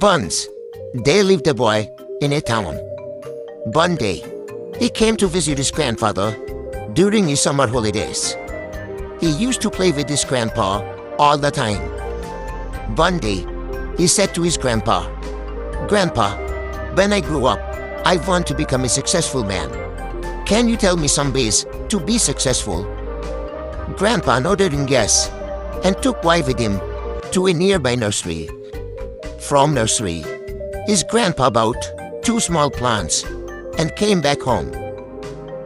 Once, there lived a boy in a town. One day, he came to visit his grandfather during his summer holidays. He used to play with his grandpa all the time. One day, he said to his grandpa, "Grandpa, when I grow up, I want to become a successful man. Can you tell me some ways to be successful?" Grandpa nodded in yes and took boy with him to a nearby nursery. From nursery, his grandpa bought 2 small plants and came back home.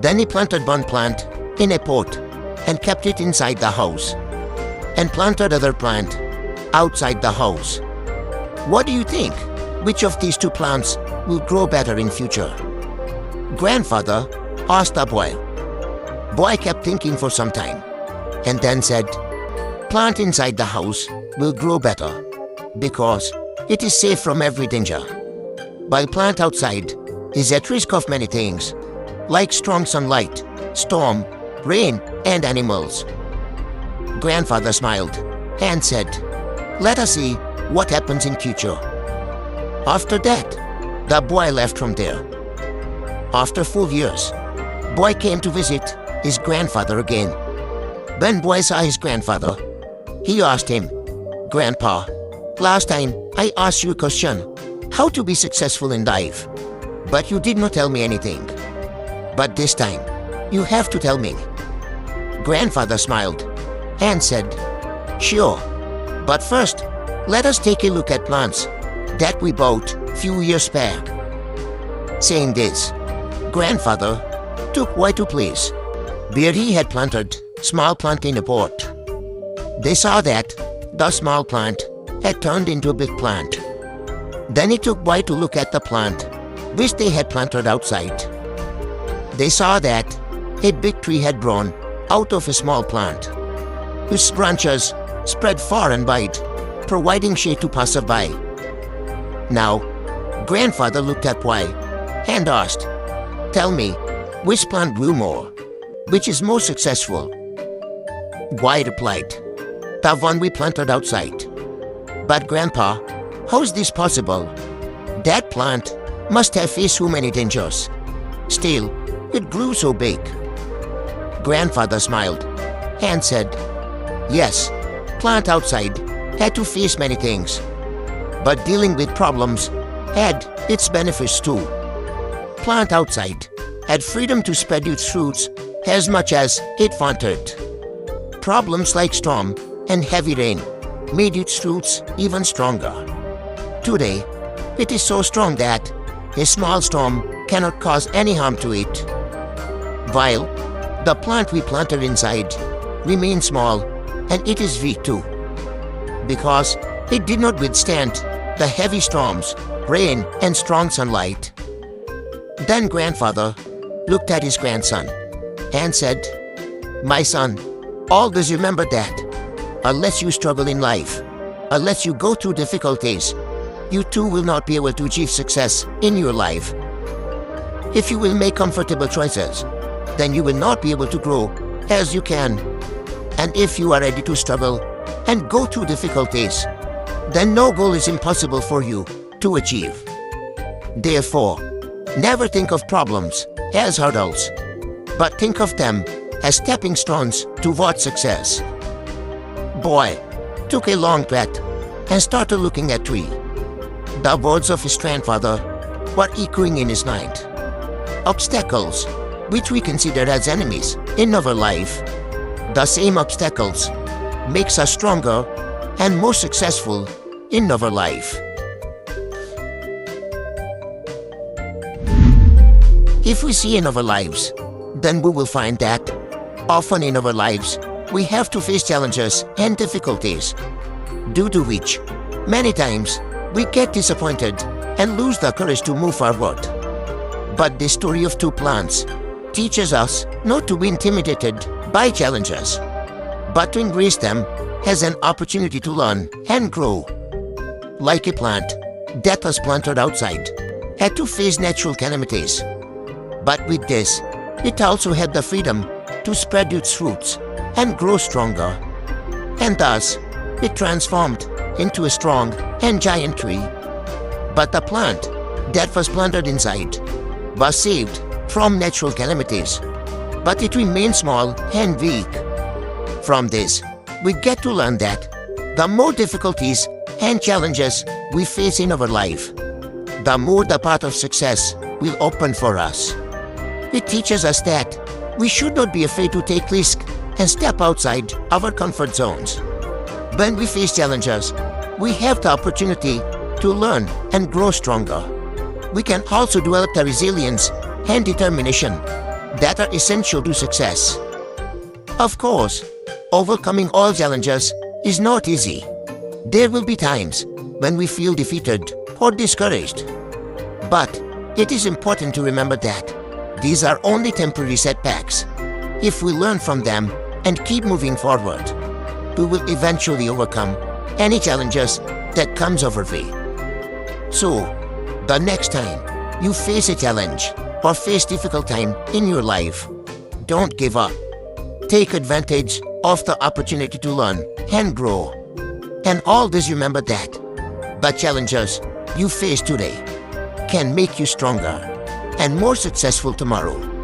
Then he planted one plant in a pot and kept it inside the house, and planted other plant outside the house. What do you think? Which of these 2 plants will grow better in future? Grandfather asked the boy. Boy kept thinking for some time and then said, "Plant inside the house will grow better because it is safe from every danger, while plant outside is at risk of many things, like strong sunlight, storm, rain, and animals." Grandfather smiled and said, "Let us see what happens in future." After that, the boy left from there. After 4 years, boy came to visit his grandfather again. When boy saw his grandfather, he asked him, "Grandpa, last time I asked you a question, how to be successful in life, but you did not tell me anything. But this time, you have to tell me." Grandfather smiled and said, "Sure, but first, let us take a look at plants that we bought few years back." Saying this, grandfather took boy to place where he had planted small plant in a pot. They saw that the small plant had turned into a big plant. Then he took boy to look at the plant which they had planted outside. They saw that a big tree had grown out of a small plant, whose branches spread far and wide, providing shade to passerby. Now, grandfather looked at boy and asked, "Tell me, which plant grew more? Which is more successful?" Boy replied, "The one we planted outside." "But grandpa, how is this possible? That plant must have faced so many dangers. Still, it grew so big." Grandfather smiled and said, "Yes, plant outside had to face many things, but dealing with problems had its benefits too. Plant outside had freedom to spread its fruits as much as it wanted. Problems like storm and heavy rain made its roots even stronger. Today, it is so strong that a small storm cannot cause any harm to it. While the plant we planted inside remains small, and it is weak too, because it did not withstand the heavy storms, rain, and strong sunlight." Then grandfather looked at his grandson and said, "My son, always remember that unless you struggle in life, unless you go through difficulties, you too will not be able to achieve success in your life. If you will make comfortable choices, then you will not be able to grow as you can. And if you are ready to struggle and go through difficulties, then no goal is impossible for you to achieve. Therefore, never think of problems as hurdles, but think of them as stepping stones toward success." Boy took a long breath and started looking at tree. The words of his grandfather were echoing in his mind. Obstacles, which we consider as enemies in our life, the same obstacles makes us stronger and more successful in our life. If we see in our lives, then we will find that often in our lives we have to face challenges and difficulties, due to which many times we get disappointed and lose the courage to move forward. But the story of 2 plants teaches us not to be intimidated by challenges, but to embrace them as an opportunity to learn and grow. Like a plant that was planted outside had to face natural calamities, but with this, it also had the freedom to spread its roots and grow stronger, and thus it transformed into a strong and giant tree But the plant that was planted inside was saved from natural calamities, but it remained small and weak. From this, we get to learn that the more difficulties and challenges we face in our life, the more the path of success will open for us. It teaches us that we should not be afraid to take risks and step outside our comfort zones. When we face challenges, we have the opportunity to learn and grow stronger. We can also develop the resilience and determination that are essential to success. Of course, overcoming all challenges is not easy. There will be times when we feel defeated or discouraged. But it is important to remember that these are only temporary setbacks. If we learn from them and keep moving forward, we will eventually overcome any challenges that comes our way. So, the next time you face a challenge or face difficult time in your life, don't give up. Take advantage of the opportunity to learn and grow. And always remember that the challenges you face today can make you stronger and more successful tomorrow.